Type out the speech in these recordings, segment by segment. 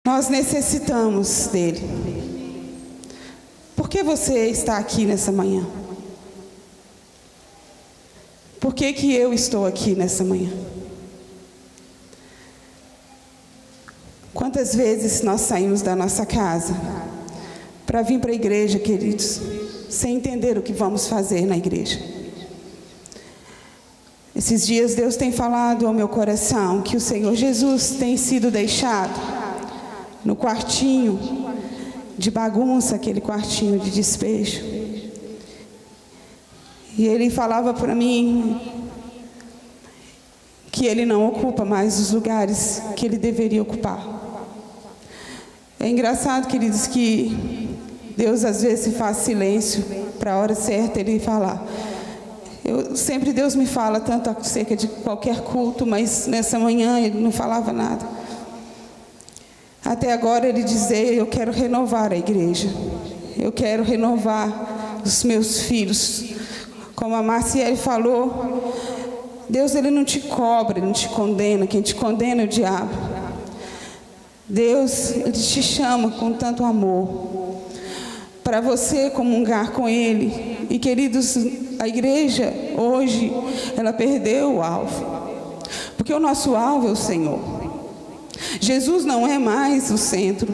Nós necessitamos dele. Por que você está aqui nessa manhã? Por que que eu estou aqui nessa manhã? Quantas vezes nós saímos da nossa casa para vir para a igreja, queridos, sem entender o que vamos fazer na igreja? Esses dias Deus tem falado ao meu coração que o Senhor Jesus tem sido deixado no quartinho de bagunça, aquele quartinho de despejo. E Ele falava para mim que Ele não ocupa mais os lugares que Ele deveria ocupar. É engraçado, queridos, que Deus às vezes faz silêncio para a hora certa Ele falar. Sempre Deus me fala tanto acerca de qualquer culto, mas nessa manhã Ele não falava nada. Até agora Ele dizer: eu quero renovar a igreja, eu quero renovar os meus filhos. Como a Marciele falou, Deus Ele não te cobra, Ele não te condena, quem te condena é o diabo. Deus Ele te chama com tanto amor para você comungar com Ele. E queridos, a igreja hoje ela perdeu o alvo, porque o nosso alvo é o Senhor. Jesus não é mais o centro.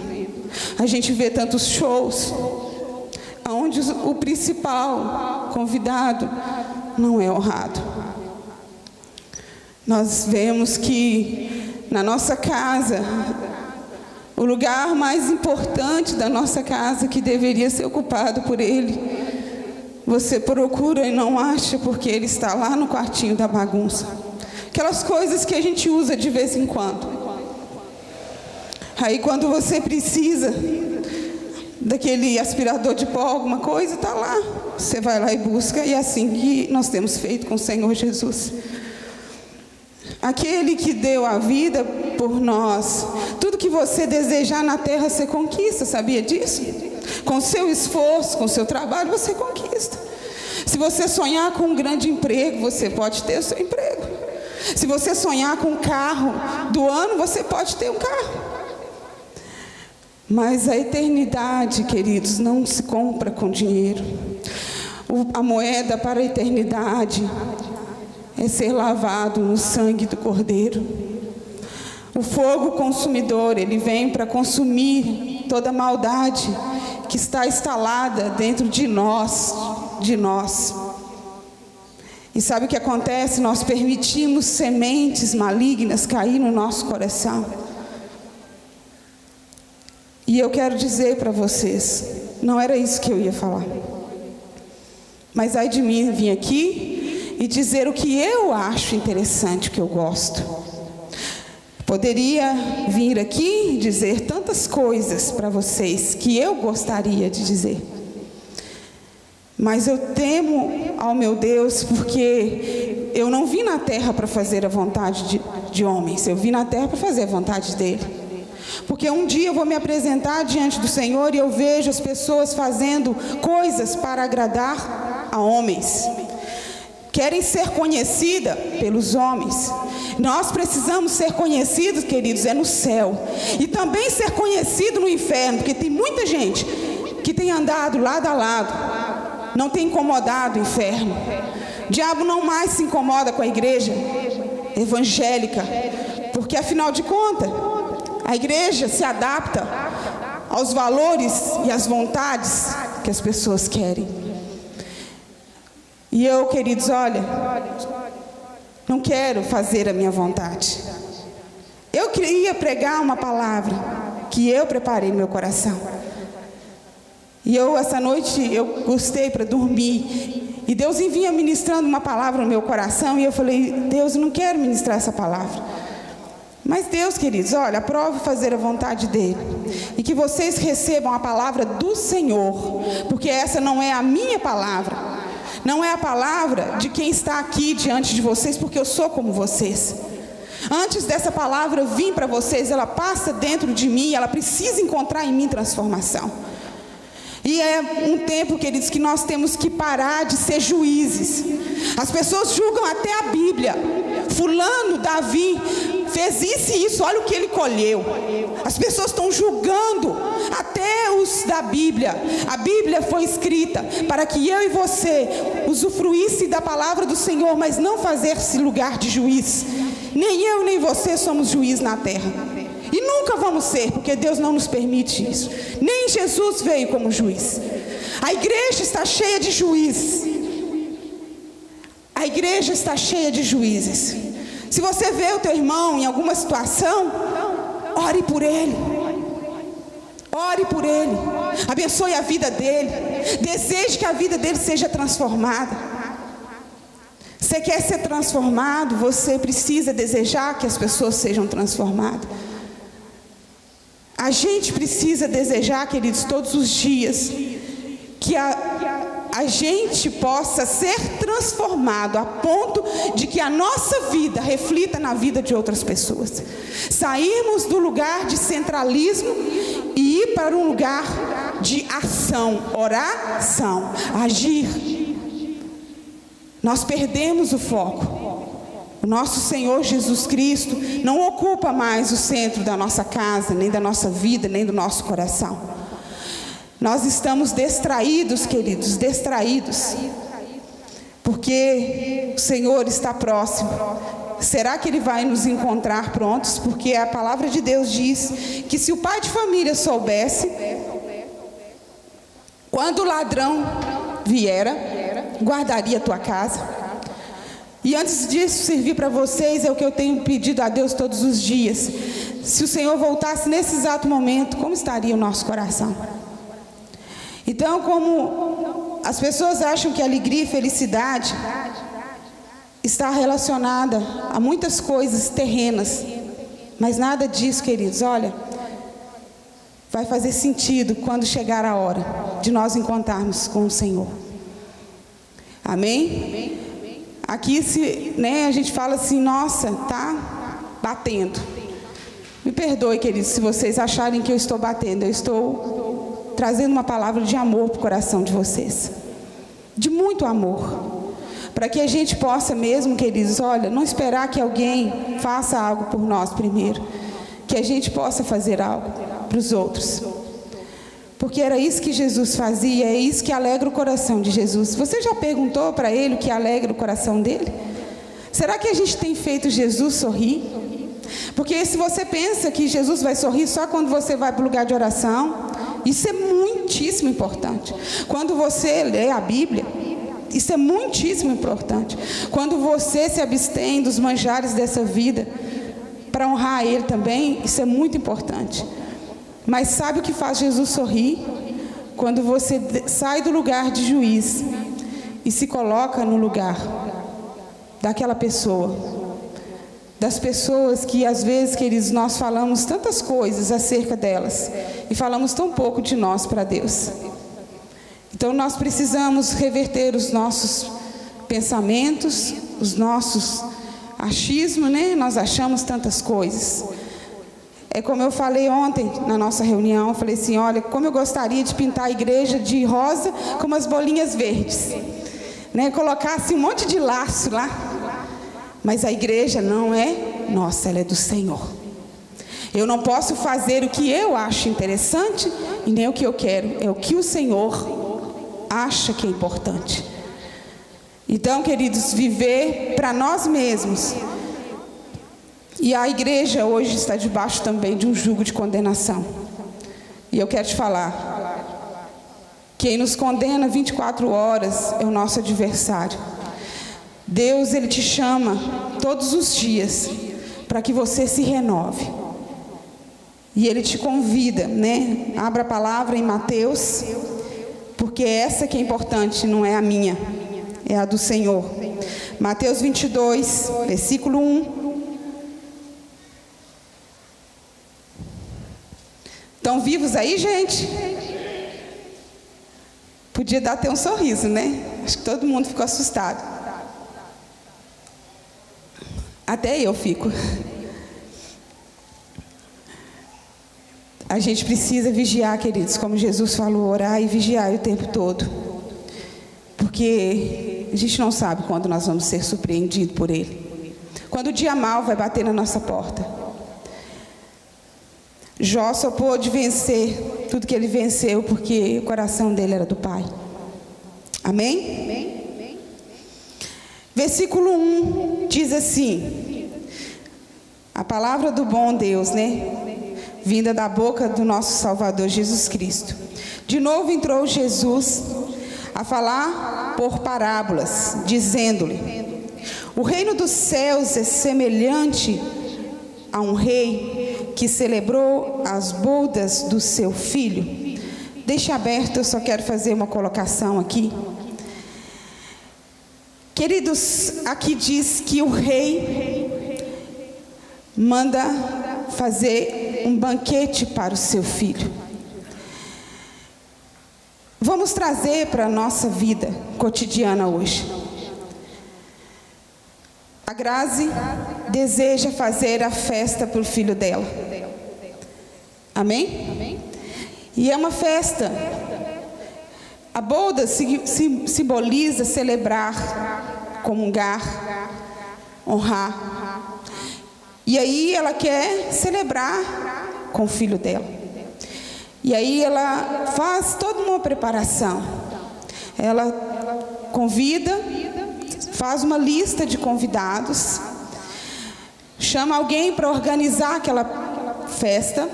A gente vê tantos shows onde o principal convidado não é honrado. Nós vemos que na nossa casa, o lugar mais importante da nossa casa, que deveria ser ocupado por Ele, você procura e não acha, porque Ele está lá no quartinho da bagunça. Aquelas coisas que a gente usa de vez em quando. Aí quando você precisa daquele aspirador de pó, alguma coisa, está lá. Você vai lá e busca, e é assim que nós temos feito com o Senhor Jesus. Aquele que deu a vida por nós. Tudo que você desejar na terra, você conquista, sabia disso? Com o seu esforço, com o seu trabalho, você conquista. Se você sonhar com um grande emprego, você pode ter o seu emprego. Se você sonhar com um carro do ano, você pode ter um carro. Mas a eternidade, queridos, não se compra com dinheiro. A moeda para a eternidade é ser lavado no sangue do Cordeiro. O fogo consumidor, ele vem para consumir toda a maldade que está instalada dentro de nós. E sabe o que acontece? Nós permitimos sementes malignas cair no nosso coração. E eu quero dizer para vocês, não era isso que eu ia falar. Mas ai de mim vir aqui e dizer o que eu acho interessante, o que eu gosto. Poderia vir aqui e dizer tantas coisas para vocês que eu gostaria de dizer. Mas eu temo ao meu Deus, porque eu não vim na terra para fazer a vontade de homens. Eu vim na terra para fazer a vontade dele. Porque um dia eu vou me apresentar diante do Senhor e eu vejo as pessoas fazendo coisas para agradar a homens. Querem ser conhecidas pelos homens. Nós precisamos ser conhecidos, queridos, é no céu. E também ser conhecido no inferno, porque tem muita gente que tem andado lado a lado, não tem incomodado o inferno. O diabo não mais se incomoda com a igreja evangélica, porque afinal de contas, a igreja se adapta aos valores e às vontades que as pessoas querem. E eu, queridos, olha, não quero fazer a minha vontade. Eu queria pregar uma palavra que eu preparei no meu coração. E essa noite, eu gostei para dormir. E Deus vinha ministrando uma palavra no meu coração. E eu falei: Deus, eu não quero ministrar essa palavra. Mas Deus, queridos, olha, aprove fazer a vontade dEle. E que vocês recebam a palavra do Senhor. Porque essa não é a minha palavra. Não é a palavra de quem está aqui diante de vocês, porque eu sou como vocês. Antes dessa palavra vir para vocês, ela passa dentro de mim, ela precisa encontrar em mim transformação. E é um tempo, queridos, que nós temos que parar de ser juízes. As pessoas julgam até a Bíblia. Fulano, Davi, fez isso e isso, olha o que ele colheu. As pessoas estão julgando até os da Bíblia. A Bíblia foi escrita para que eu e você usufruísse da palavra do Senhor, mas não fazer-se lugar de juiz. Nem eu nem você somos juiz na terra. E nunca vamos ser, porque Deus não nos permite isso. Nem Jesus veio como juiz. A igreja está cheia de juízes. A igreja está cheia de juízes. Se você vê o teu irmão em alguma situação, ore por ele. Ore por ele. Abençoe a vida dele. Deseje que a vida dele seja transformada. Você quer ser transformado, você precisa desejar que as pessoas sejam transformadas. A gente precisa desejar, queridos, todos os dias, que a gente possa ser transformado a ponto de que a nossa vida reflita na vida de outras pessoas. Sairmos do lugar de centralismo e ir para um lugar de ação, oração, agir. Nós perdemos o foco. O nosso Senhor Jesus Cristo não ocupa mais o centro da nossa casa, nem da nossa vida, nem do nosso coração. Nós estamos distraídos, queridos, distraídos, porque o Senhor está próximo. Será que Ele vai nos encontrar prontos? Porque a palavra de Deus diz que se o pai de família soubesse, quando o ladrão viera, guardaria a tua casa. E antes disso servir para vocês, é o que eu tenho pedido a Deus todos os dias. Se o Senhor voltasse nesse exato momento, como estaria o nosso coração? Então, como as pessoas acham que alegria e felicidade está relacionada a muitas coisas terrenas, mas nada disso, queridos, olha, vai fazer sentido quando chegar a hora de nós encontrarmos com o Senhor. Amém? Aqui a gente fala assim, nossa, tá batendo. Me perdoe, queridos, se vocês acharem que eu estou batendo. Eu estou trazendo uma palavra de amor para o coração de vocês. De muito amor. Para que a gente possa mesmo, queridos, olha, não esperar que alguém faça algo por nós primeiro. Que a gente possa fazer algo para os outros. Porque era isso que Jesus fazia, é isso que alegra o coração de Jesus. Você já perguntou para Ele o que alegra o coração dele? Será que a gente tem feito Jesus sorrir? Porque se você pensa que Jesus vai sorrir só quando você vai para o lugar de oração, isso é muitíssimo importante. Quando você lê a Bíblia, isso é muitíssimo importante. Quando você se abstém dos manjares dessa vida, para honrar Ele também, isso é muito importante. Mas sabe o que faz Jesus sorrir? Quando você sai do lugar de juiz e se coloca no lugar daquela pessoa. Das pessoas que às vezes, queridos, nós falamos tantas coisas acerca delas e falamos tão pouco de nós para Deus. Então nós precisamos reverter os nossos pensamentos, os nossos achismos, né? Nós achamos tantas coisas. É como eu falei ontem na nossa reunião, eu falei assim, olha, como eu gostaria de pintar a igreja de rosa com umas bolinhas verdes, né? Colocasse um monte de laço lá, mas a igreja não é nossa, ela é do Senhor. Eu não posso fazer o que eu acho interessante e nem o que eu quero, é o que o Senhor acha que é importante. Então, queridos, viver para nós mesmos. E a igreja hoje está debaixo também de um jugo de condenação. E eu quero te falar, quem nos condena 24 horas é o nosso adversário. Deus, Ele te chama todos os dias para que você se renove. E Ele te convida, né? Abra a palavra em Mateus, porque essa que é importante, não é a minha, é a do Senhor. Mateus 22, versículo 1. Estão vivos aí, gente? Podia dar até um sorriso, né? Acho que todo mundo ficou assustado. Até eu fico. A gente precisa vigiar, queridos, como Jesus falou, orar e vigiar o tempo todo. Porque a gente não sabe quando nós vamos ser surpreendidos por Ele. quando o dia mau vai bater na nossa porta. Jó só pôde vencer tudo que ele venceu porque o coração dele era do Pai. Amém? Versículo 1 diz assim, a palavra do bom Deus, vinda da boca do nosso Salvador Jesus Cristo. De novo entrou Jesus a falar por parábolas, dizendo-lhe: o reino dos céus é semelhante a um rei que celebrou as bodas do seu filho. Deixa aberto, eu só quero fazer uma colocação aqui. Queridos, aqui diz que o rei manda fazer um banquete para o seu filho. Vamos trazer para a nossa vida cotidiana hoje. A Grazi deseja fazer a festa para o filho dela. Amém? E é uma festa. A boda simboliza celebrar, comungar, honrar. E aí ela quer celebrar com o filho dela. E aí ela faz toda uma preparação. Ela convida, faz uma lista de convidados, chama alguém para organizar aquela festa.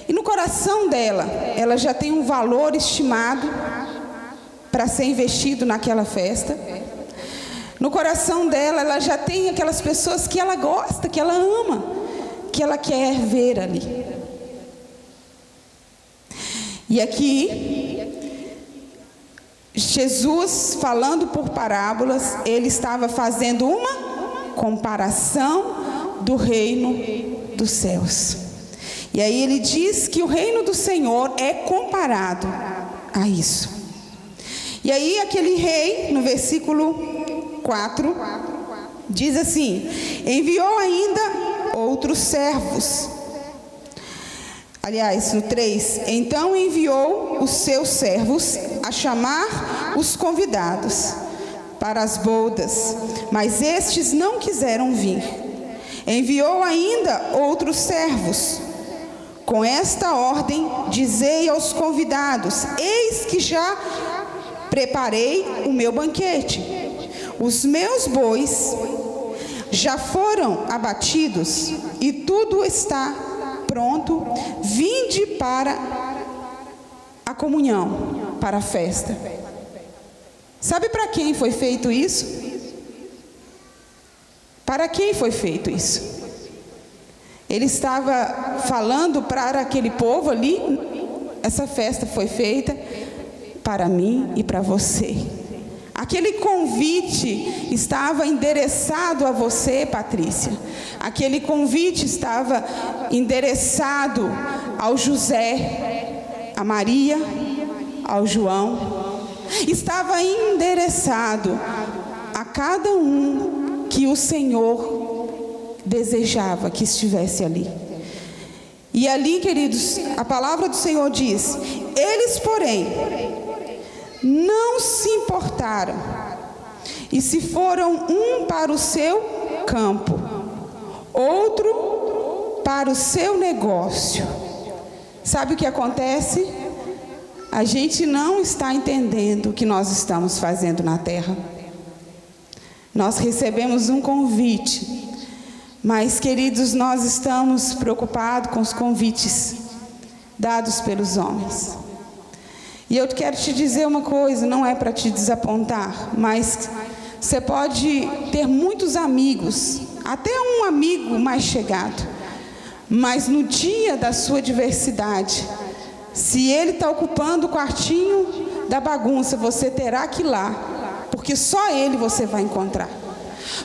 E no coração dela, ela já tem um valor estimado para ser investido naquela festa. No coração dela, ela já tem aquelas pessoas que ela gosta, que ela ama, que ela quer ver ali. E aqui, Jesus, falando por parábolas, ele estava fazendo uma comparação do reino dos céus. E aí ele diz que o reino do Senhor é comparado a isso. E aí aquele rei, no versículo 4, diz assim: enviou ainda outros servos. Aliás, no 3, então enviou os seus servos a chamar os convidados para as bodas, mas estes não quiseram vir. Enviou ainda outros servos, com esta ordem: dizei aos convidados: eis que já preparei o meu banquete. Os meus bois já foram abatidos e tudo está pronto. Vinde para a comunhão, para a festa. Sabe para quem foi feito isso? Para quem foi feito isso? Ele estava falando para aquele povo ali: essa festa foi feita para mim e para você. Aquele convite estava endereçado a você, Patrícia. Aquele convite estava endereçado ao José, a Maria, ao João. Estava endereçado a cada um que o Senhor desejava que estivesse ali. E ali, queridos, a palavra do Senhor diz: eles, porém, não se importaram, e se foram, um para o seu campo, outro para o seu negócio. Sabe o que acontece? A gente não está entendendo o que nós estamos fazendo na terra. Nós recebemos um convite, mas, queridos, nós estamos preocupados com os convites dados pelos homens. E eu quero te dizer uma coisa, não é para te desapontar, mas você pode ter muitos amigos, até um amigo mais chegado, mas no dia da sua adversidade, se ele está ocupando o quartinho da bagunça, você terá que ir lá, porque só ele você vai encontrar.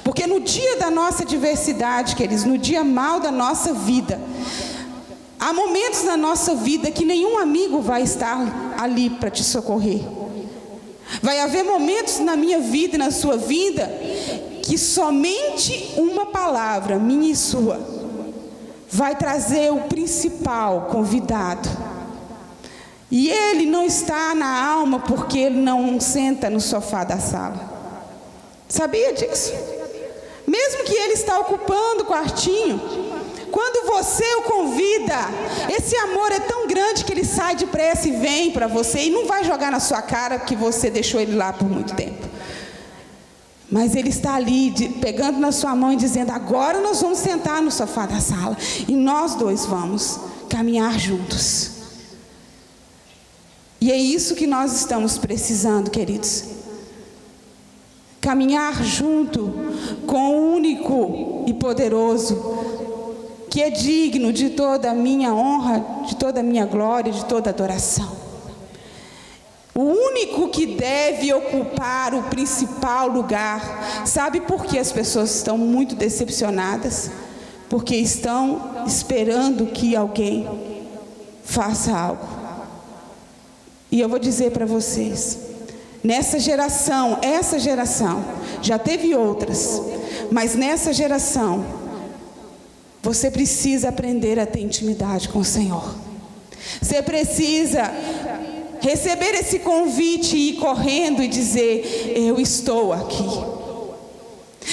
Porque no dia da nossa adversidade, queridos, no dia mau da nossa vida, há momentos na nossa vida que nenhum amigo vai estar ali para te socorrer. Vai haver momentos na minha vida e na sua vida que somente uma palavra, minha e sua, vai trazer o principal convidado. E ele não está na alma porque ele não senta no sofá da sala. Sabia disso? Mesmo que ele está ocupando o quartinho, quando você o convida, esse amor é tão grande que ele sai depressa e vem para você, e não vai jogar na sua cara que você deixou ele lá por muito tempo. Mas ele está ali, pegando na sua mão e dizendo: agora nós vamos sentar no sofá da sala, e nós dois vamos caminhar juntos. E é isso que nós estamos precisando, queridos. Caminhar junto com o único e poderoso, que é digno de toda a minha honra, de toda a minha glória, de toda a adoração. O único que deve ocupar o principal lugar. Sabe por que as pessoas estão muito decepcionadas? Porque estão esperando que alguém faça algo. E eu vou dizer para vocês, nessa geração, essa geração, já teve outras, mas nessa geração, você precisa aprender a ter intimidade com o Senhor. Você precisa receber esse convite e ir correndo e dizer: eu estou aqui.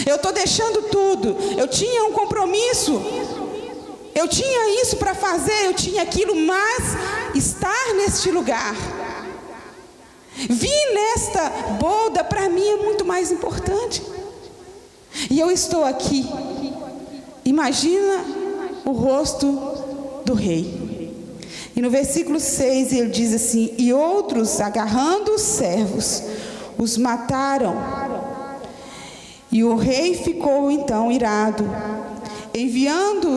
Eu estou deixando tudo. Eu tinha um compromisso. Eu tinha isso para fazer, eu tinha aquilo, mas estar neste lugar, vir nesta boda, para mim é muito mais importante. E eu estou aqui. Imagina o rosto do rei. E no versículo 6 ele diz assim: e outros, agarrando os servos, os mataram. E o rei ficou então irado, enviando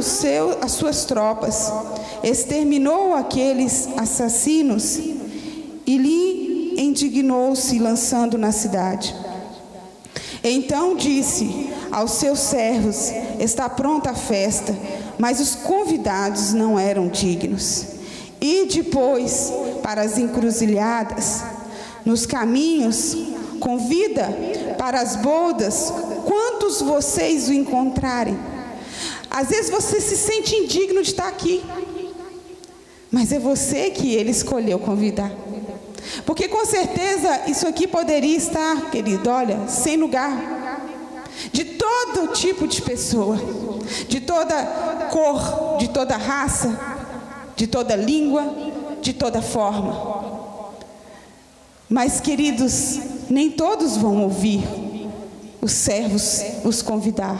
as suas tropas, exterminou aqueles assassinos e lhe indignou-se, lançando na cidade. Então disse aos seus servos: está pronta a festa, mas os convidados não eram dignos. E depois para as encruzilhadas, nos caminhos, convida para as bodas quantos vocês o encontrarem. Às vezes você se sente indigno de estar aqui, mas é você que ele escolheu convidar. Porque com certeza isso aqui poderia estar, querido, olha, sem lugar, de todo tipo de pessoa, de toda cor, de toda raça, de toda língua, de toda forma. Mas, queridos, nem todos vão ouvir os servos os convidar.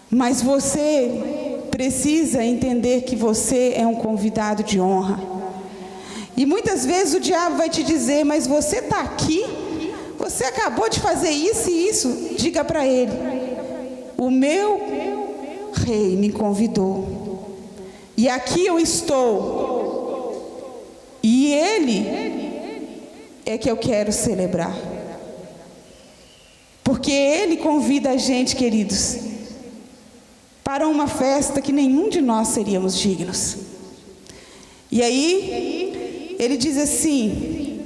Mas você precisa entender que você é um convidado de honra. E muitas vezes o diabo vai te dizer: mas você está aqui, você acabou de fazer isso e isso. Diga para ele: o meu rei me convidou, e aqui eu estou, e ele é que eu quero celebrar. Porque ele convida a gente, queridos, para uma festa que nenhum de nós seríamos dignos. E aí, ele diz assim,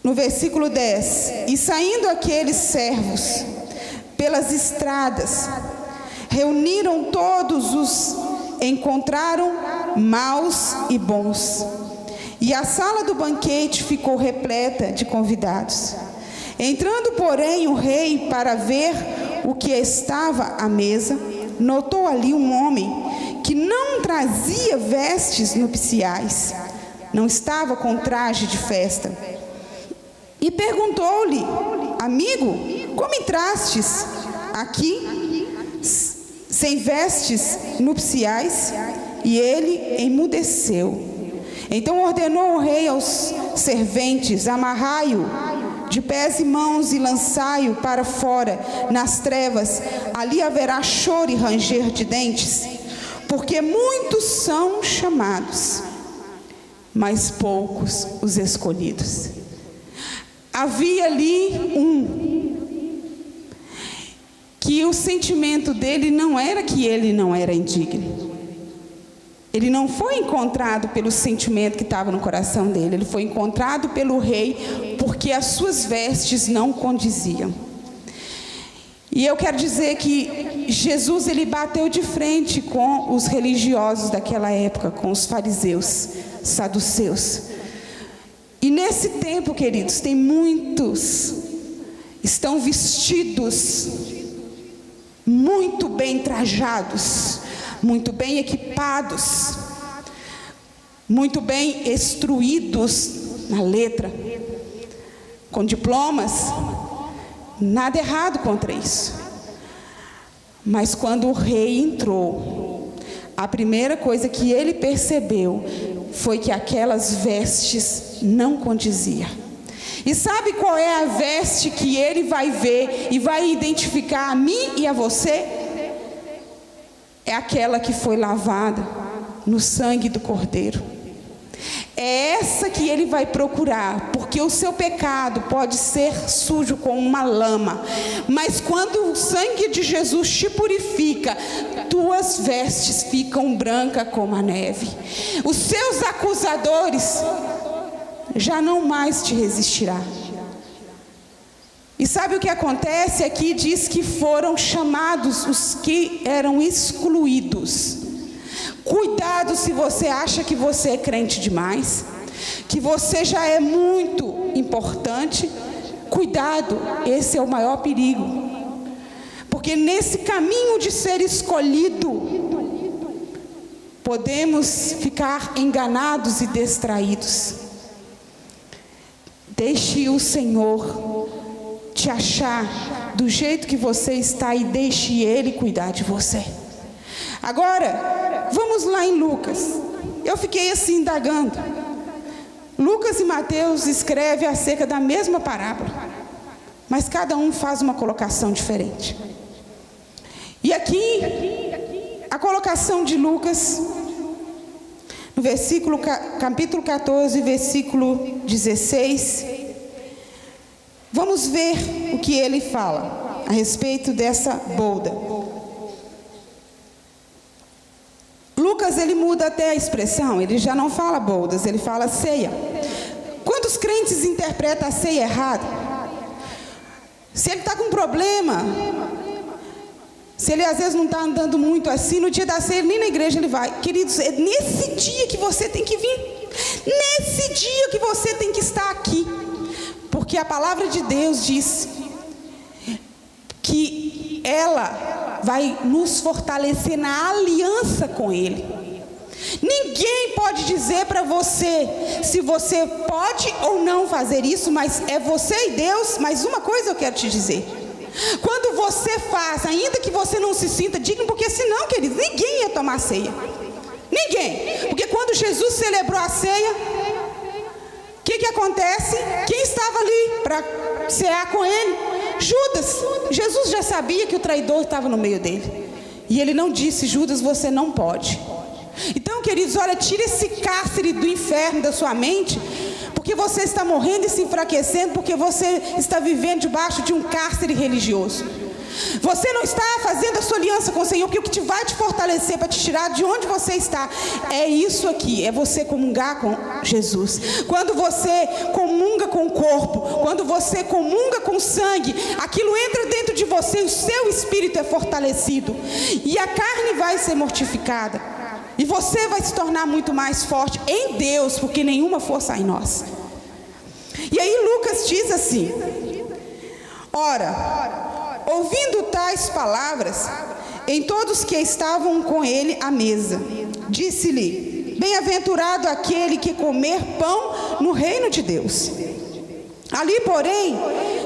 no versículo 10: e saindo aqueles servos pelas estradas, reuniram todos os encontraram maus e bons. E a sala do banquete ficou repleta de convidados. Entrando, porém, o rei para ver o que estava à mesa, notou ali um homem que não trazia vestes nupciais, não estava com traje de festa. E perguntou-lhe: amigo, como entrastes aqui sem vestes nupciais? E ele emudeceu. Então ordenou o rei aos serventes: amarrai-o de pés e mãos e lançai-o para fora nas trevas. Ali haverá choro e ranger de dentes, porque muitos são chamados, mas poucos os escolhidos. Havia ali que o sentimento dele não era que ele não era indigno. Ele não foi encontrado pelo sentimento que estava no coração dele. Ele foi encontrado pelo rei porque as suas vestes não condiziam. E eu quero dizer que Jesus, ele bateu de frente com os religiosos daquela época, com os fariseus, saduceus. E nesse tempo, queridos, tem muitos estão vestidos, muito bem trajados, muito bem equipados, muito bem instruídos na letra, com diplomas, nada errado contra isso. Mas quando o rei entrou, a primeira coisa que ele percebeu foi que aquelas vestes não condiziam. E sabe qual é a veste que ele vai ver e vai identificar a mim e a você? É aquela que foi lavada no sangue do Cordeiro. É essa que ele vai procurar, porque o seu pecado pode ser sujo como uma lama, mas quando o sangue de Jesus te purifica, tuas vestes ficam brancas como a neve. Os seus acusadores já não mais te resistirá. E sabe o que acontece? Aqui diz que foram chamados os que eram excluídos. Cuidado se você acha que você é crente demais, que você já é muito importante. Cuidado, esse é o maior perigo. Porque nesse caminho de ser escolhido, podemos ficar enganados e distraídos. Deixe o Senhor te achar do jeito que você está e deixe Ele cuidar de você. Agora, vamos lá em Lucas. Eu fiquei assim indagando. Lucas e Mateus escrevem acerca da mesma parábola, mas cada um faz uma colocação diferente. E aqui, a colocação de Lucas, no capítulo 14, versículo 16, vamos ver o que ele fala a respeito dessa bolda. Lucas, ele muda até a expressão, ele já não fala boldas, ele fala ceia. Quantos crentes interpretam a ceia errado? Se ele está com problema, se ele às vezes não está andando muito assim, no dia da ceia, nem na igreja ele vai. Queridos, é nesse dia que você tem que vir, nesse dia que você tem que estar aqui, porque a palavra de Deus diz que ela vai nos fortalecer na aliança com Ele. Ninguém pode dizer para você se você pode ou não fazer isso, mas é você e Deus. Mas uma coisa eu quero te dizer: quando você faz, ainda que você não se sinta digno, porque senão, querido, ninguém ia tomar ceia. Ninguém. Porque quando Jesus celebrou a ceia, o que acontece? Quem estava ali para cear com ele? Judas. Jesus já sabia que o traidor estava no meio dele. E ele não disse: Judas, você não pode. Então, queridos, olha, tira esse cárcere do inferno da sua mente, porque você está morrendo e se enfraquecendo, porque você está vivendo debaixo de um cárcere religioso. Você não está fazendo a sua aliança com o Senhor, porque o que vai te fortalecer para te tirar de onde você está é isso aqui, é você comungar com Jesus. Quando você comunga com o corpo, quando você comunga com o sangue, aquilo entra dentro de você, o seu espírito é fortalecido e a carne vai ser mortificada. E você vai se tornar muito mais forte em Deus, porque nenhuma força há em nós. E aí Lucas diz assim: ora, ouvindo tais palavras, em todos que estavam com ele à mesa, disse-lhe: bem-aventurado aquele que comer pão no reino de Deus. Ali, porém,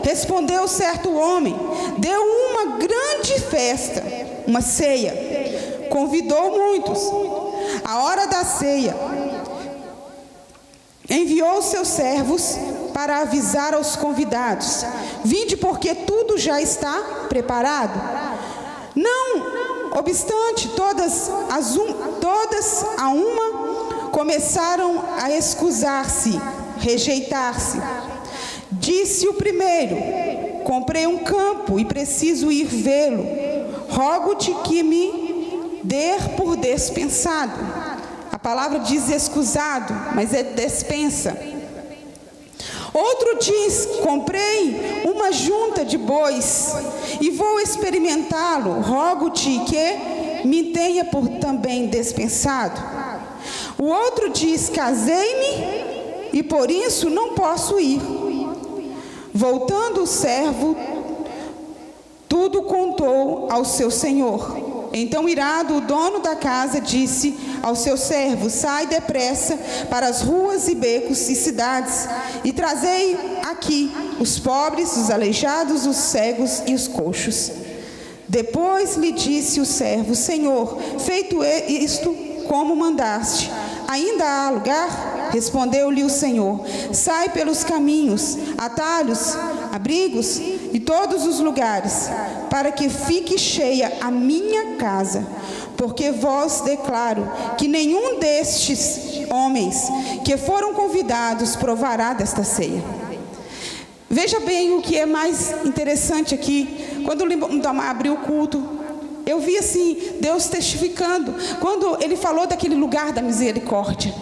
respondeu certo homem, deu uma grande festa, uma ceia, convidou muitos. A hora da ceia, enviou seus servos para avisar aos convidados: vinde, porque tudo já está preparado. Não obstante, todas a uma começaram a excusar-se, rejeitar-se. Disse o primeiro: comprei um campo e preciso ir vê-lo. Rogo-te que me dê por dispensado. A palavra diz excusado, mas é dispensa. Outro diz: comprei uma junta de bois e vou experimentá-lo. Rogo-te que me tenha por também dispensado. O outro diz: casei-me e por isso não posso ir. Voltando o servo, tudo contou ao seu senhor. Então, irado, o dono da casa disse ao seu servo: sai depressa para as ruas e becos e cidades, e trazei aqui os pobres, os aleijados, os cegos e os coxos. Depois lhe disse o servo: Senhor, feito isto como mandaste, ainda há lugar? Respondeu-lhe o Senhor: sai pelos caminhos, atalhos, abrigos e todos os lugares, para que fique cheia a minha casa, porque vos declaro que nenhum destes homens que foram convidados provará desta ceia. Veja bem o que é mais interessante aqui. Quando o Lindomar abriu o culto, eu vi assim, Deus testificando, quando ele falou daquele lugar da misericórdia.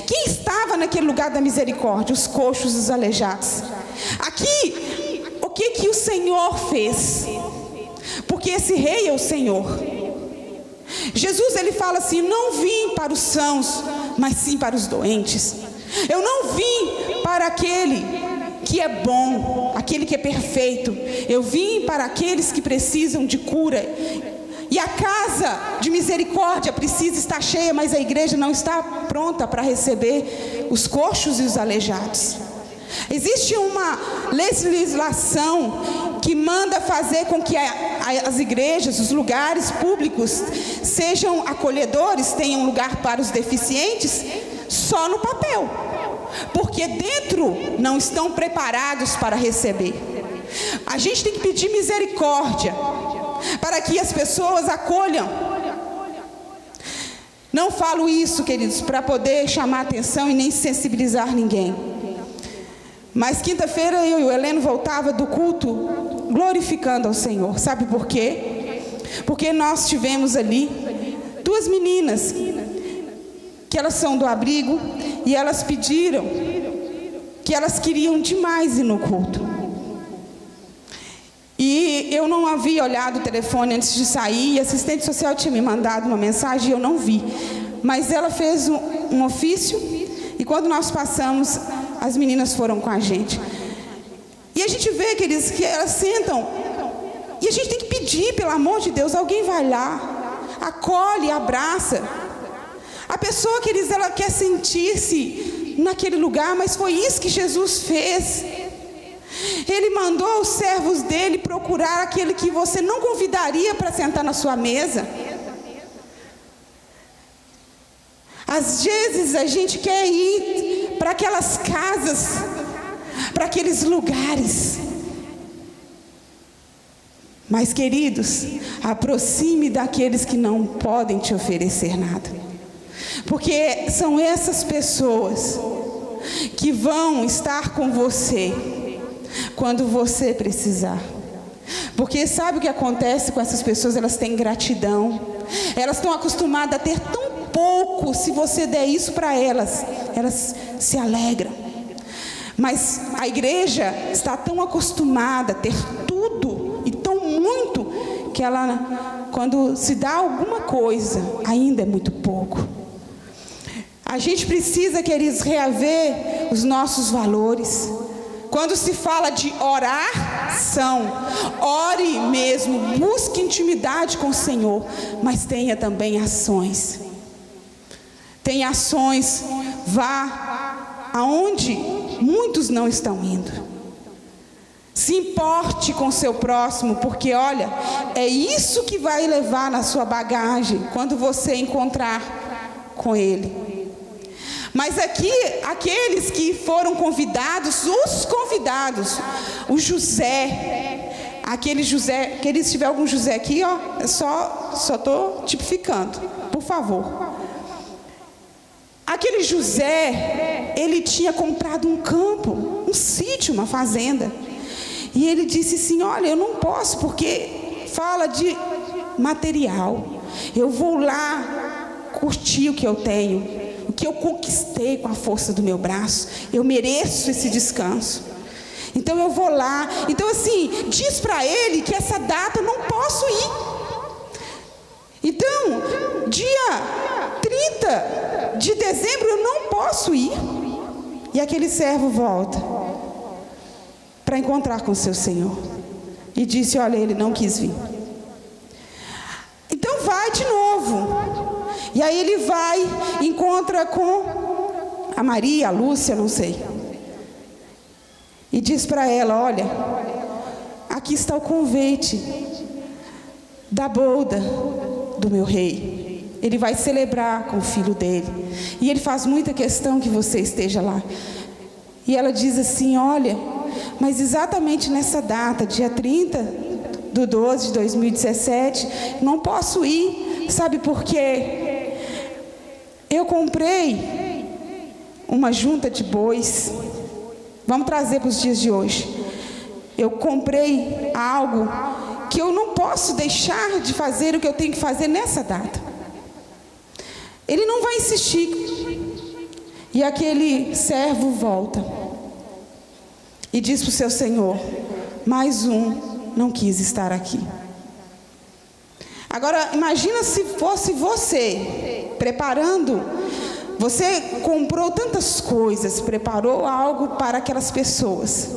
Quem estava naquele lugar da misericórdia? Os coxos, os aleijados. Aqui, o que o Senhor fez? Porque esse rei é o Senhor. Jesus, ele fala assim: não vim para os sãos, mas sim para os doentes. Eu não vim para aquele que é bom, aquele que é perfeito. Eu vim para aqueles que precisam de cura. E a casa de misericórdia precisa estar cheia, mas a igreja não está pronta para receber os coxos e os aleijados. Existe uma legislação que manda fazer com que as igrejas, os lugares públicos, sejam acolhedores, tenham lugar para os deficientes, só no papel, porque dentro não estão preparados para receber. A gente tem que pedir misericórdia para que as pessoas acolham. Não falo isso, queridos, para poder chamar atenção e nem sensibilizar ninguém. Mas quinta-feira eu e o Heleno voltava do culto glorificando ao Senhor. Sabe por quê? Porque nós tivemos ali duas meninas que elas são do abrigo e elas pediram que elas queriam demais ir no culto. E eu não havia olhado o telefone antes de sair, e a assistente social tinha me mandado uma mensagem e eu não vi. Mas ela fez um ofício, e quando nós passamos, as meninas foram com a gente. E a gente vê, queridos, que elas sentam, e a gente tem que pedir, pelo amor de Deus, alguém vai lá, acolhe, abraça. A pessoa, queridos, ela quer sentir-se naquele lugar, mas foi isso que Jesus fez. Ele mandou os servos dele procurar aquele que você não convidaria para sentar na sua mesa. Às vezes a gente quer ir para aquelas casas, para aqueles lugares. Mas, queridos, aproxime daqueles que não podem te oferecer nada. Porque são essas pessoas que vão estar com você quando você precisar. Porque sabe o que acontece com essas pessoas? Elas têm gratidão. Elas estão acostumadas a ter tão pouco. Se você der isso para elas, elas se alegram. Mas a igreja está tão acostumada a ter tudo e tão muito, que ela, quando se dá alguma coisa, ainda é muito pouco. A gente precisa, queridos, reaver os nossos valores. Quando se fala de oração, ore mesmo, busque intimidade com o Senhor, mas tenha também ações. Tenha ações, vá aonde muitos não estão indo. Se importe com o seu próximo, porque olha, é isso que vai levar na sua bagagem quando você encontrar com ele. Mas aqui, aqueles que foram convidados, os convidados, o José, aquele José, querido, se tiver algum José aqui, ó, só estou tipificando, por favor. Aquele José, ele tinha comprado um campo, um sítio, uma fazenda. E ele disse assim: olha, eu não posso, porque fala de material. Eu vou lá curtir o que eu tenho, o que eu conquistei com a força do meu braço. Eu mereço esse descanso. Então eu vou lá. Então assim, diz para ele que essa data eu não posso ir. Então, dia 30 de dezembro eu não posso ir. E aquele servo volta. para encontrar com seu Senhor. E disse: olha, ele não quis vir. Então vai de novo. E aí ele vai, encontra com a Maria, a Lúcia, não sei. E diz para ela: olha, aqui está o convite da boda do meu rei. Ele vai celebrar com o filho dele. E ele faz muita questão que você esteja lá. E ela diz assim: olha, mas exatamente nessa data, dia 30/12 de 2017, não posso ir. Sabe por quê? Eu comprei uma junta de bois. Vamos trazer para os dias de hoje. Eu comprei algo que eu não posso deixar de fazer o que eu tenho que fazer nessa data. Ele não vai insistir. E aquele servo volta e diz para o seu senhor: mais um não quis estar aqui. Agora, imagina se fosse você preparando. Você comprou tantas coisas, preparou algo para aquelas pessoas.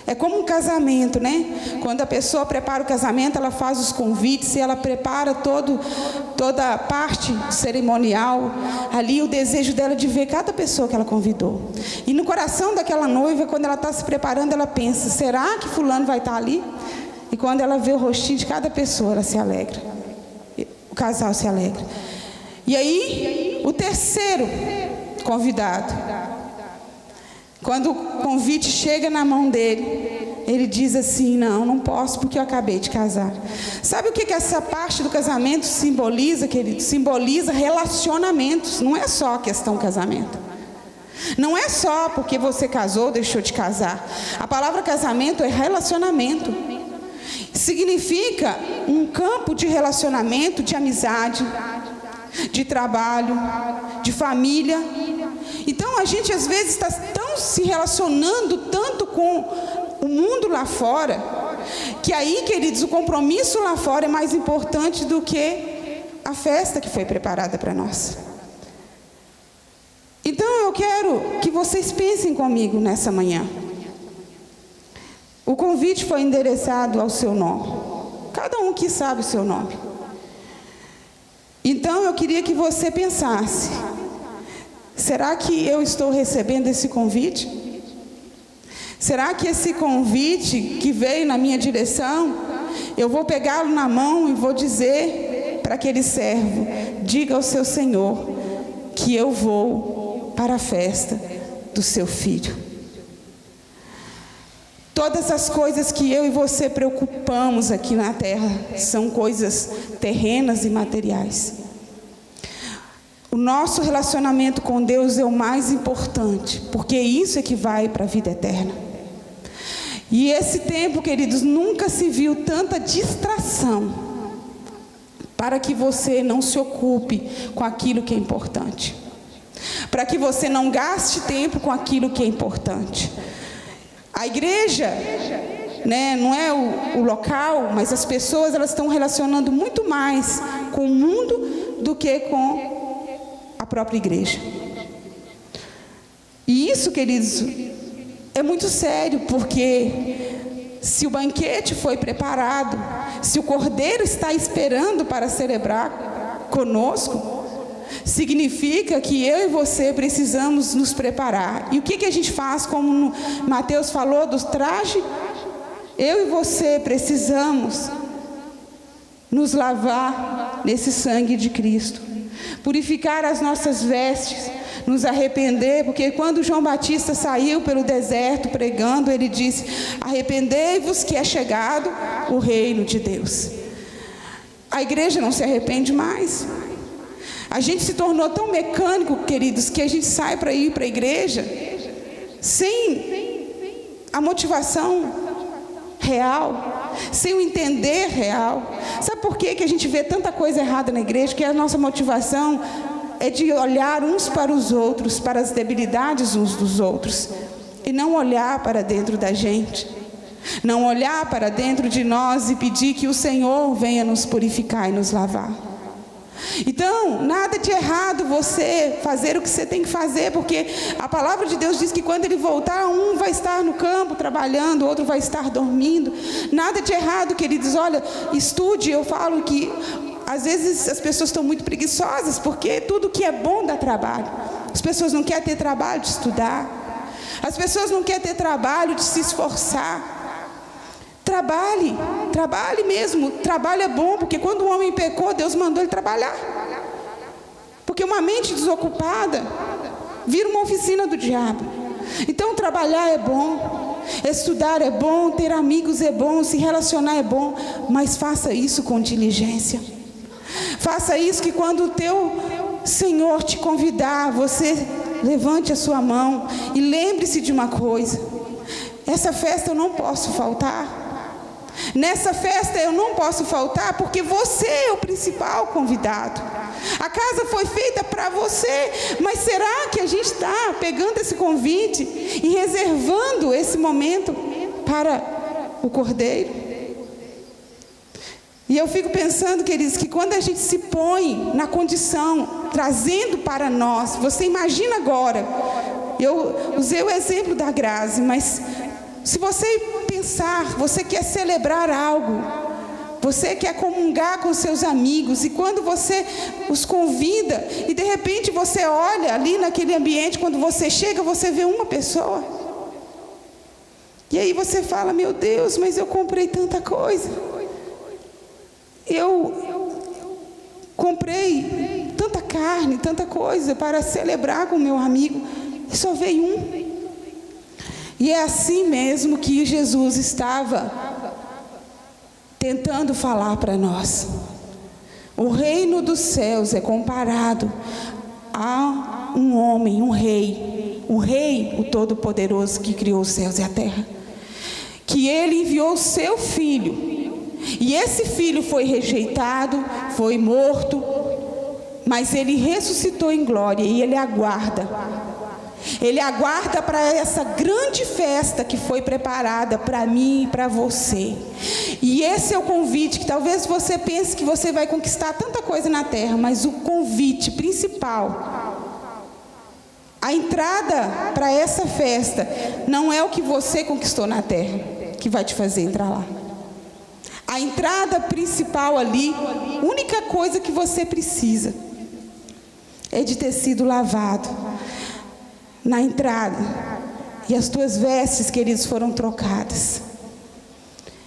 É como um casamento, né? Quando a pessoa prepara o casamento, ela faz os convites e ela prepara toda a parte cerimonial. Ali o desejo dela de ver cada pessoa que ela convidou. E no coração daquela noiva, quando ela está se preparando, ela pensa: será que fulano vai estar ali? E quando ela vê o rostinho de cada pessoa, ela se alegra. O casal se alegra. E aí, o terceiro convidado, quando o convite chega na mão dele, ele diz assim: não posso porque eu acabei de casar. Sabe o que essa parte do casamento simboliza, querido? Simboliza relacionamentos. Não é só a questão casamento. Não é só porque você casou ou deixou de casar. A palavra casamento é relacionamento. Significa um campo de relacionamento, de amizade, de trabalho, de família. Então a gente às vezes está tão se relacionando tanto com o mundo lá fora, que aí, queridos, o compromisso lá fora é mais importante do que a festa que foi preparada para nós. Então eu quero que vocês pensem comigo nessa manhã. O convite foi endereçado ao seu nome. Cada um que sabe o seu nome. Então eu queria que você pensasse: será que eu estou recebendo esse convite? Será que esse convite que veio na minha direção, eu vou pegá-lo na mão e vou dizer para aquele servo: diga ao seu Senhor que eu vou para a festa do seu filho. Todas as coisas que eu e você preocupamos aqui na terra são coisas terrenas e materiais. O nosso relacionamento com Deus é o mais importante, porque isso é que vai para a vida eterna. E esse tempo, queridos, nunca se viu tanta distração para que você não se ocupe com aquilo que é importante, para que você não gaste tempo com aquilo que é importante. A igreja, né, não é o local, mas as pessoas, elas estão relacionando muito mais com o mundo do que com a própria igreja. E isso, queridos, é muito sério, porque se o banquete foi preparado, se o Cordeiro está esperando para celebrar conosco, significa que eu e você precisamos nos preparar. E o que a gente faz? Como Mateus falou do traje, eu e você precisamos nos lavar nesse sangue de Cristo, purificar as nossas vestes, nos arrepender, porque quando João Batista saiu pelo deserto pregando, ele disse: arrependei-vos que é chegado o reino de Deus. A igreja não se arrepende mais. A gente se tornou tão mecânico, queridos, que a gente sai para ir para a igreja sem a motivação real, sem o entender real. Sabe por que a gente vê tanta coisa errada na igreja? Que a nossa motivação é de olhar uns para os outros, para as debilidades uns dos outros, e não olhar para dentro da gente, não olhar para dentro de nós e pedir que o Senhor venha nos purificar e nos lavar. Então, nada de errado você fazer o que você tem que fazer, porque a palavra de Deus diz que quando ele voltar, um vai estar no campo trabalhando, outro vai estar dormindo. Nada de errado, queridos. Olha, estude. Eu falo que às vezes as pessoas estão muito preguiçosas, porque tudo que é bom dá trabalho. As pessoas não querem ter trabalho de estudar. As pessoas não querem ter trabalho de se esforçar. Trabalhe mesmo. Trabalho é bom, porque quando o homem pecou, Deus mandou ele trabalhar. Porque uma mente desocupada vira uma oficina do diabo. Então trabalhar é bom, estudar é bom, ter amigos é bom, se relacionar é bom, mas faça isso com diligência. Faça isso que quando o teu Senhor te convidar, você levante a sua mão e lembre-se de uma coisa: essa festa eu não posso faltar. Nessa festa eu não posso faltar, porque você é o principal convidado. A casa foi feita para você, mas será que a gente está pegando esse convite e reservando esse momento para o Cordeiro? E eu fico pensando, queridos, que quando a gente se põe na condição, trazendo para nós, você imagina agora, eu usei o exemplo da Grazi, mas se você pensar, você quer celebrar algo, você quer comungar com seus amigos, e quando você os convida, e de repente você olha ali naquele ambiente, quando você chega, você vê uma pessoa, e aí você fala: meu Deus, mas eu comprei tanta coisa, eu comprei tanta carne, tanta coisa para celebrar com meu amigo, e só veio um. E é assim mesmo que Jesus estava tentando falar para nós. O reino dos céus é comparado a um homem, um rei, o Todo-Poderoso que criou os céus e a terra, que ele enviou o seu filho, e esse filho foi rejeitado, foi morto, mas ele ressuscitou em glória, e ele aguarda para essa grande festa que foi preparada para mim e para você. E esse é o convite, que talvez você pense que você vai conquistar tanta coisa na terra, mas o convite principal, a entrada para essa festa, não é o que você conquistou na terra que vai te fazer entrar lá. A entrada principal ali, a única coisa que você precisa é de ter sido lavado na entrada, e as tuas vestes, queridos, foram trocadas.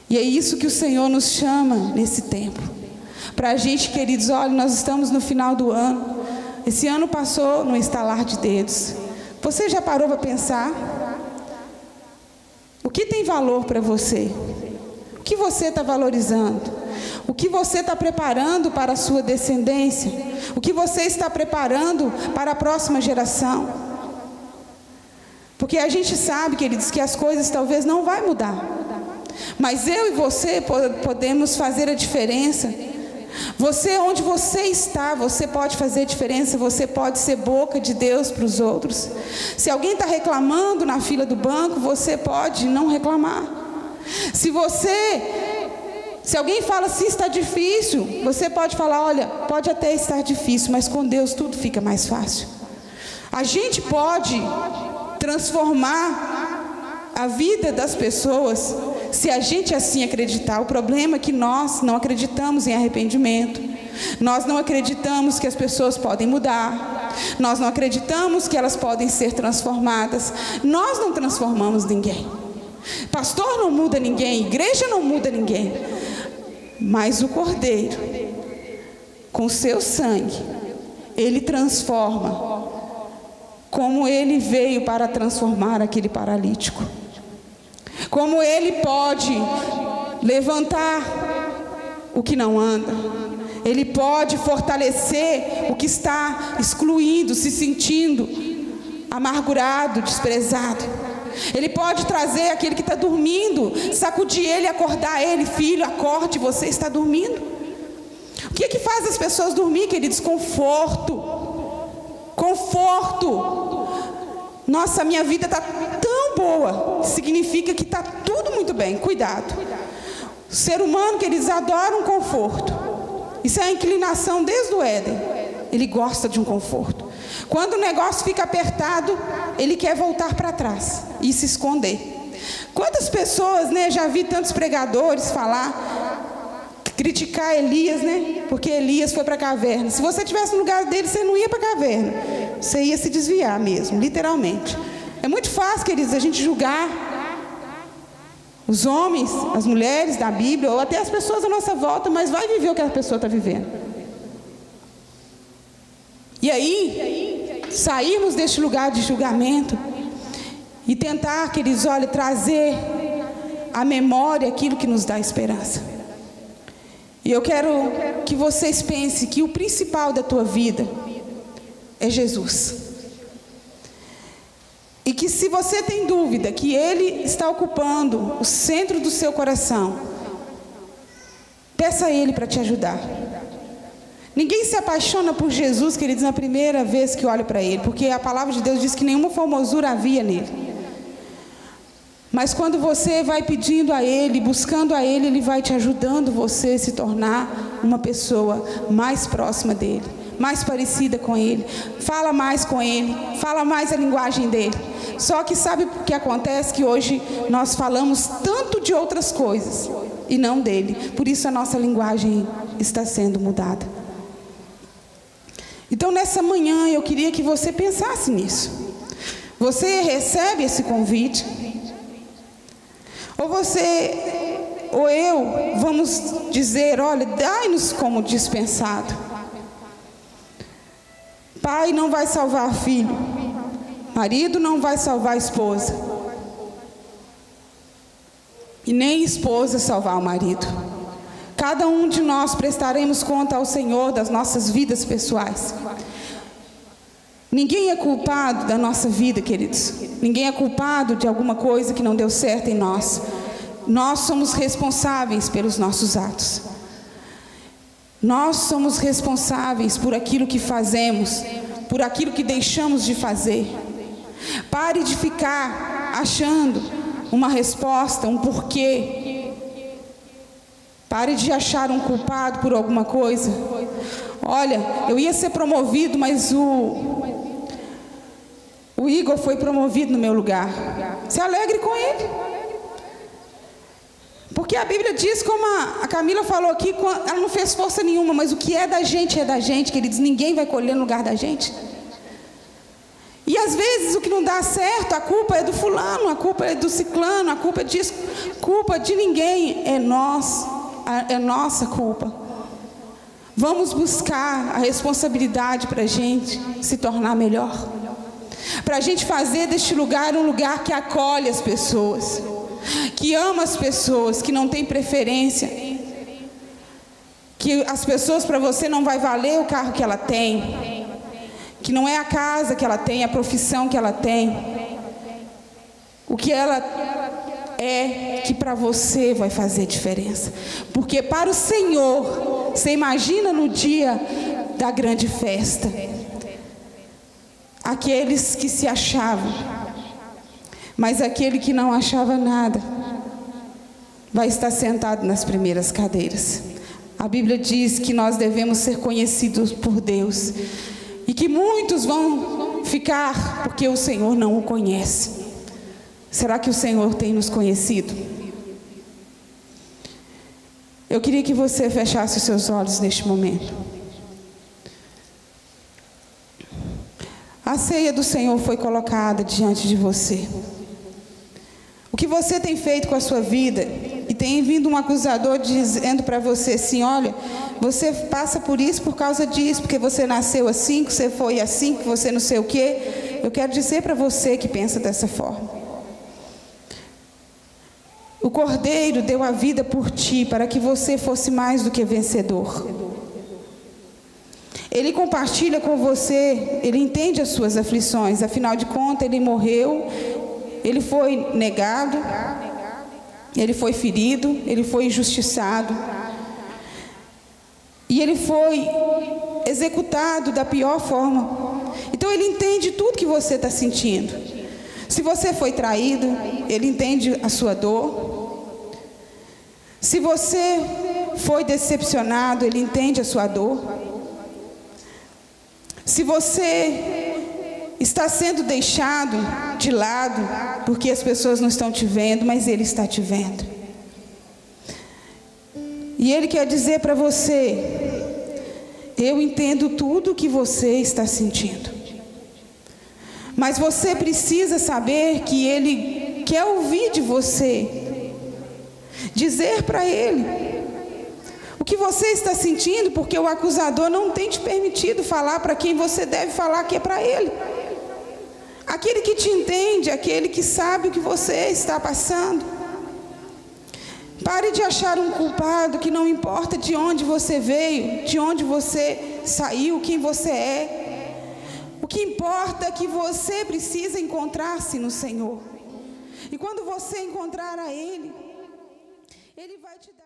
E é isso que o Senhor nos chama nesse tempo, para a gente, queridos. Olha, nós estamos no final do ano, esse ano passou no estalar de dedos. Você já parou para pensar? O que tem valor para você? O que você está valorizando? O que você está preparando para a sua descendência? O que você está preparando para a próxima geração? Porque a gente sabe, queridos, que as coisas talvez não vão mudar, mas eu e você podemos fazer a diferença. Você, onde você está, você pode fazer a diferença. Você pode ser boca de Deus para os outros. Se alguém está reclamando na fila do banco, você pode não reclamar. Se alguém fala assim, está difícil, você pode falar: olha, pode até estar difícil, mas com Deus tudo fica mais fácil. A gente pode transformar a vida das pessoas, se a gente assim acreditar. O problema é que nós não acreditamos em arrependimento, nós não acreditamos que as pessoas podem mudar, nós não acreditamos que elas podem ser transformadas. Nós não transformamos ninguém, pastor não muda ninguém, igreja não muda ninguém, mas o Cordeiro, com seu sangue, ele transforma, como ele veio para transformar aquele paralítico, como ele pode levantar o que não anda, ele pode fortalecer o que está excluído, se sentindo amargurado, desprezado. Ele pode trazer aquele que está dormindo, sacudir ele, acordar ele: filho, acorde, você está dormindo. O que é que faz as pessoas dormir, queridos? Conforto. Nossa, minha vida está tão boa, significa que está tudo muito bem. Cuidado. O ser humano, queridos, adora um conforto. Isso é a inclinação desde o Éden. Ele gosta de um conforto. Quando o negócio fica apertado, ele quer voltar para trás e se esconder. Quantas pessoas, né, já vi tantos pregadores falar, criticar Elias, né? Porque Elias foi para a caverna. Se você estivesse no lugar dele, você não ia para a caverna. Você ia se desviar mesmo, literalmente. É muito fácil, queridos, a gente julgar os homens, as mulheres da Bíblia, ou até as pessoas à nossa volta, mas vai viver o que a pessoa está vivendo. E aí, sairmos deste lugar de julgamento e tentar, queridos, olha, trazer à memória aquilo que nos dá esperança. E eu quero que vocês pensem que o principal da tua vida é Jesus. E que se você tem dúvida que Ele está ocupando o centro do seu coração, peça a Ele para te ajudar. Ninguém se apaixona por Jesus, queridos, na primeira vez que olha para Ele, porque a palavra de Deus diz que nenhuma formosura havia nele. Mas quando você vai pedindo a Ele, buscando a Ele, Ele vai te ajudando você a se tornar uma pessoa mais próxima dEle, mais parecida com Ele, fala mais com Ele, fala mais a linguagem dEle. Só que sabe o que acontece? Que hoje nós falamos tanto de outras coisas e não dEle. Por isso a nossa linguagem está sendo mudada. Então nessa manhã eu queria que você pensasse nisso. Você recebe esse convite? Ou você, ou eu, vamos dizer, olha, dai-nos como dispensado. Pai não vai salvar filho. Marido não vai salvar esposa. E nem esposa salvar o marido. Cada um de nós prestaremos conta ao Senhor das nossas vidas pessoais. Ninguém é culpado da nossa vida, queridos. Ninguém é culpado de alguma coisa que não deu certo em nós. Nós somos responsáveis pelos nossos atos. Nós somos responsáveis por aquilo que fazemos, por aquilo que deixamos de fazer. Pare de ficar achando uma resposta, um porquê. Pare de achar um culpado por alguma coisa. Olha, eu ia ser promovido, mas o Igor foi promovido no meu lugar. Se alegre com ele. Porque a Bíblia diz, como a Camila falou aqui, ela não fez força nenhuma, mas o que é da gente, queridos. Ninguém vai colher no lugar da gente. E às vezes o que não dá certo, a culpa é do fulano, a culpa é do ciclano, a culpa é disso, culpa de ninguém, é nossa culpa. Vamos buscar a responsabilidade para a gente se tornar melhor, para a gente fazer deste lugar um lugar que acolhe as pessoas, que ama as pessoas, que não tem preferência, que as pessoas para você não vai valer o carro que ela tem, que não é a casa que ela tem, a profissão que ela tem. O que ela é que para você vai fazer diferença. Porque para o Senhor, você imagina no dia da grande festa, aqueles que se achavam, mas aquele que não achava nada, vai estar sentado nas primeiras cadeiras. A Bíblia diz que nós devemos ser conhecidos por Deus. E que muitos vão ficar porque o Senhor não o conhece. Será que o Senhor tem nos conhecido? Eu queria que você fechasse os seus olhos neste momento. A ceia do Senhor foi colocada diante de você. O que você tem feito com a sua vida? E tem vindo um acusador dizendo para você assim, olha, você passa por isso por causa disso, porque você nasceu assim, que você foi assim, que você não sei o quê. Eu quero dizer para você que pensa dessa forma. O Cordeiro deu a vida por ti, para que você fosse mais do que vencedor. Ele compartilha com você, Ele entende as suas aflições, afinal de contas, Ele morreu, Ele foi negado, Ele foi ferido, Ele foi injustiçado. E Ele foi executado da pior forma. Então Ele entende tudo que você está sentindo. Se você foi traído, Ele entende a sua dor. Se você foi decepcionado, Ele entende a sua dor. Se você está sendo deixado de lado, porque as pessoas não estão te vendo, mas Ele está te vendo. E Ele quer dizer para você: eu entendo tudo o que você está sentindo. Mas você precisa saber que Ele quer ouvir de você. Dizer para Ele o que você está sentindo, porque o acusador não tem te permitido falar para quem você deve falar, que é para Ele. Aquele que te entende, aquele que sabe o que você está passando. Pare de achar um culpado, que não importa de onde você veio, de onde você saiu, quem você é. O que importa é que você precisa encontrar-se no Senhor. E quando você encontrar a Ele, Ele vai te dar